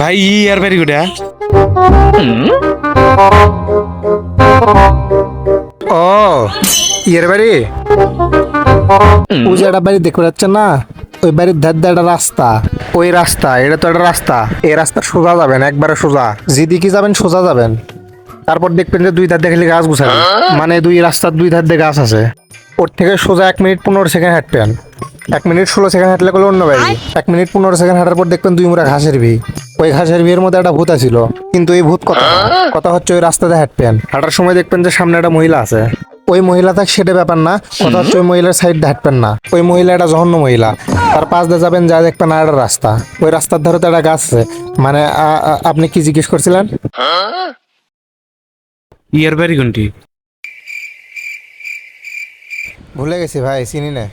ভাই ইয়ার বাড়ি কোটা? ও ইয়ের বাড়ি, ওই যে একটা বাড়ি দেখতে পাচ্ছেন না, ওই বাড়ির ধার দিয়ে একটা রাস্তা, ওই রাস্তা, এটা তো একটা রাস্তা, এই রাস্তা সোজা যাবেন, একবারে সোজা, যেদিকে যাবেন সোজা যাবেন। তারপর দেখবেন যে দুই ধার দিয়ে খালি গাছ গুছাবেন, মানে দুই রাস্তার দুই ধার দিয়ে গাছ আছে। ওর থেকে সোজা 1 মিনিট 15 সেকেন্ড হাঁটবেন। 1 মিনিট 16 সেকেন্ড হাঁটলে গেলে অন্য বাড়ি। 1 মিনিট 15 সেকেন্ড হাঁটার পর দেখবেন 2 মুড়া ঘাসের ভি। ওই ঘাসের ভিড়ের মধ্যে একটা ভূত ছিল, কিন্তু এই ভূত কথা না। কথা হচ্ছে ওই রাস্তাতে হাঁটবেন, হাঁটার সময় দেখবেন যে সামনে একটা মহিলা আছে। ওই মহিলা থাক সেটা ব্যাপার না, কথা হচ্ছে ওই মহিলার সাইড দিয়ে হাঁটবেন না। ওই মহিলা একটা জঘন্য মহিলা, তার পাশ দিয়ে যাবেন, যা দেখবেন আর একটা রাস্তা, ওই রাস্তার ধারে তো একটা গাছ আছে। মানে আপনি কি জিজ্ঞেস করছিলেন? ইয়ার বাড়ি কোনটি? ভুলে গেছি ভাই, চিনি না।